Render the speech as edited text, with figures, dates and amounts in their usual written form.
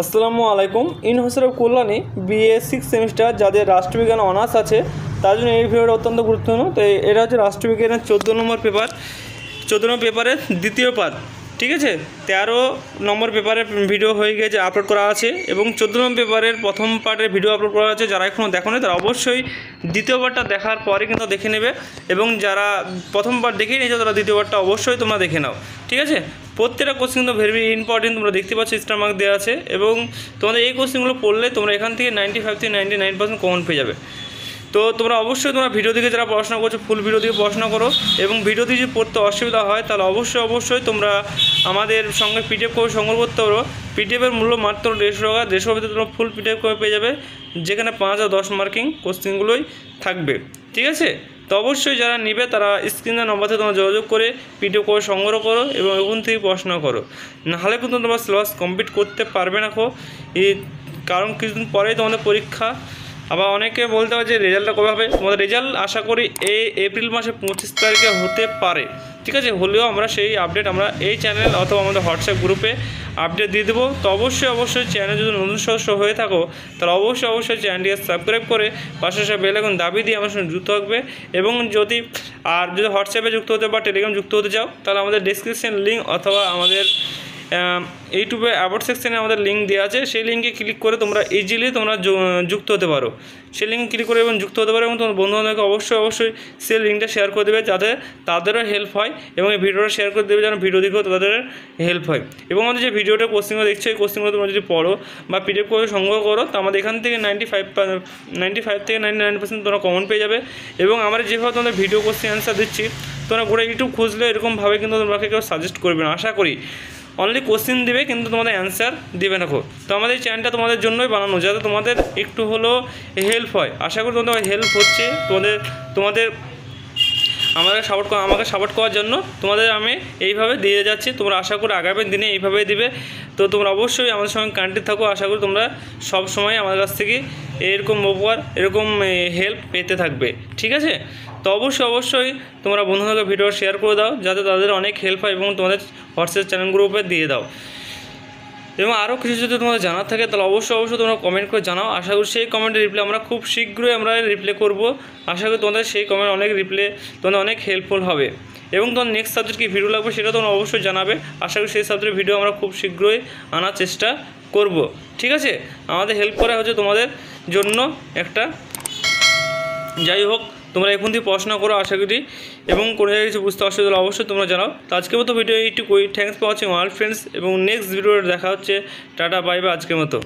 আসসালামু আলাইকুম। University of Kalyani BA 6 semester যাদের রাষ্ট্রবিজ্ঞান অনার্স আছে তার জন্য এই ভিডিওটা অত্যন্ত গুরুত্বপূর্ণ। তো এটা হচ্ছে রাষ্ট্রবিজ্ঞানের 14 নম্বর পেপার, 14 নম্বর পেপারের দ্বিতীয় পার্ট। ঠিক আছে, 13 নম্বর পেপারের ভিডিও হয়ে গেছে, আপলোড করা আছে, এবং 14 নম্বর পেপারের প্রথম পার্টের ভিডিও আপলোড করা আছে। যারা এখনও দেখোনি তারা অবশ্যই দ্বিতীয় পার্টটা দেখার পরে কিন্তু দেখে নেবে, এবং যারা প্রথম পার্ট দেখে নিয়েছো তারা দ্বিতীয় পার্টটা অবশ্যই তোমরা দেখে নাও। ঠিক আছে, প্রত্যেকটা কোশ্চেন কিন্তু ভেরি ইম্পর্টেন্ট, তোমরা দেখতে পাচ্ছ স্টার মার্ক দেওয়া আছে, এবং তোমাদের এই কোশ্চেনগুলো পড়লে তোমরা এখান থেকে 95 থেকে 99% কমন পেয়ে যাবে। তো তোমরা অবশ্যই তোমরা ভিডিও দিকে যারা পড়াশোনা করছো ফুল ভিডিও দিকে পড়াশোনা করো, এবং ভিডিও দিয়ে যদি পড়তে অসুবিধা হয় তাহলে অবশ্যই তোমরা আমাদের সঙ্গে পিডিএফ করে সংগ্রহ করতে পারো। পিডিএফের মূল্য মাত্র 150 টাকা। 150 ভিতরে তোমরা ফুল পিডিএফ করে পেয়ে যাবে, যেখানে 5 আর 10 মার্কিং কোশ্চেনগুলোই থাকবে। ঠিক আছে, তো অবশ্যই যারা নেবে তারা স্ক্রিনের নম্বরে তোমরা যোগাযোগ করে পিডিএফ করে সংগ্রহ করো এবং ওখান থেকে পড়াশোনা করো, নাহলে কিন্তু তোমরা সিলেবাস কমপ্লিট করতে পারবে না। কারণ কিছুদিন পরেই তোমাদের পরীক্ষা। আবার অনেকে বলতে পারে যে রেজাল্টটা কবে হবে। তোমাদের রেজাল্ট আশা করি এই এপ্রিল মাসের 25 তারিখে হতে পারে। ঠিক আছে, হলেও আমরা সেই আপডেট আমরা এই চ্যানেল অথবা আমাদের হোয়াটসঅ্যাপ গ্রুপে আপডেট দিয়ে দেবো। তো অবশ্যই চ্যানেল যদি নতুন সদস্য হয়ে থাকো তাহলে অবশ্যই চ্যানেলটিকে সাবস্ক্রাইব করে পাশে বেল আইকন দাবি দিয়ে আমার সঙ্গে যুক্ত থাকবে। এবং যদি হোয়াটসঅ্যাপে যুক্ত হতে বা টেলিগ্রাম যুক্ত হতে চাও তাহলে আমাদের ডেসক্রিপশন লিঙ্ক অথবা আমাদের ইউটিউবে অ্যাবাউট সেকশনে আমাদের লিঙ্ক দেওয়া আছে, সেই লিঙ্কে ক্লিক করে তোমরা ইজিলি তোমরা যুক্ত হতে পারো। সেই লিঙ্কে ক্লিক করে এবং যুক্ত হতে পারো, এবং তোমার বন্ধুবান্ধবকে অবশ্যই সেই লিঙ্কটা শেয়ার করে দেবে যাতে তাদেরও হেল্প হয়, এবং এই ভিডিওটা শেয়ার করে দেবে যেন ভিডিও দিকেও তাদের হেল্প হয়। এবং আমাদের যে ভিডিওটা কোশ্চেনগুলো দেখছো এই কোশ্চেনগুলো তোমরা যদি পড়ো বা পিডিএফ করে সংগ্রহ করো তো আমাদের এখান থেকে 95 থেকে 99% তোমরা কমন পেয়ে যাবে। এবং আমরা যেভাবে তোমাদের ভিডিও কোশ্চেন অ্যান্সার দিচ্ছি তোমরা গোটা ইউটিউব খুঁজলে এরকমভাবে কিন্তু তোমাকে কেউ সাজেস্ট করবে না। আশা করি অনলি কোশ্চেন দিবে কিন্তু তোমাদের অ্যান্সার দেবে না। তো আমাদের এই চ্যানেলটা তোমাদের জন্যই বানানো, যাতে তোমাদের একটু হলেও হেল্প হয়। আশা করি তোমাদের হেল্প হচ্ছে। তোমাদের আমাকে সাপোর্ট করার জন্য তোমাদের আমি এইভাবে দিয়ে যাচ্ছি। তোমরা আশা করি আগামী দিনে এইভাবেই দিবে। তো তোমরা অবশ্যই আমাদের সঙ্গে কানেক্টেড থাকো। আশা করি তোমরা সব সময় আমাদের কাছ থেকে এরকম উপকার এরকম হেল্প পেতে থাকবে। ঠিক আছে, তো অবশ্যই তোমরা বন্ধুদেরকে ভিডিও শেয়ার করে দাও যাতে তাদের অনেক হেল্প হয়, এবং তোমাদের হোয়াটসঅ্যাপ চ্যানেল গ্রুপে দিয়ে দাও। এবং আরও কিছু যদি তোমাদের জানার থাকে তাহলে অবশ্যই তোমরা কমেন্ট করে জানাও। আশা করি সেই কমেন্টের রিপ্লাই আমরা খুব শীঘ্রই রিপ্লাই করব। আশা করি তোমাদের সেই কমেন্ট তোমাদের অনেক হেল্পফুল হবে। এবং তোমার নেক্সট সাবজেক্ট কী ভিডিও লাগবে সেটা তোমরা অবশ্যই জানাবে। আশা করি সেই সাবজেক্টের ভিডিও আমরা খুব শীঘ্রই আনার চেষ্টা করব। ঠিক আছে, আমাদের হেল্প করা হচ্ছে তোমাদের জন্য একটা। যাই হোক, তোমরা এখন থেকে পড়াশোনা করো আশা করি, এবং কোনো জায়গায় কিছু বুঝতে অসুবিধা হলে অবশ্যই তোমরা জানাও। তো আজকের মতো ভিডিও এইটুকুই। Thanks for watching all friends, এবং নেক্সট ভিডিওতে দেখা হচ্ছে। টাটা বাই বাই আজকের মতো।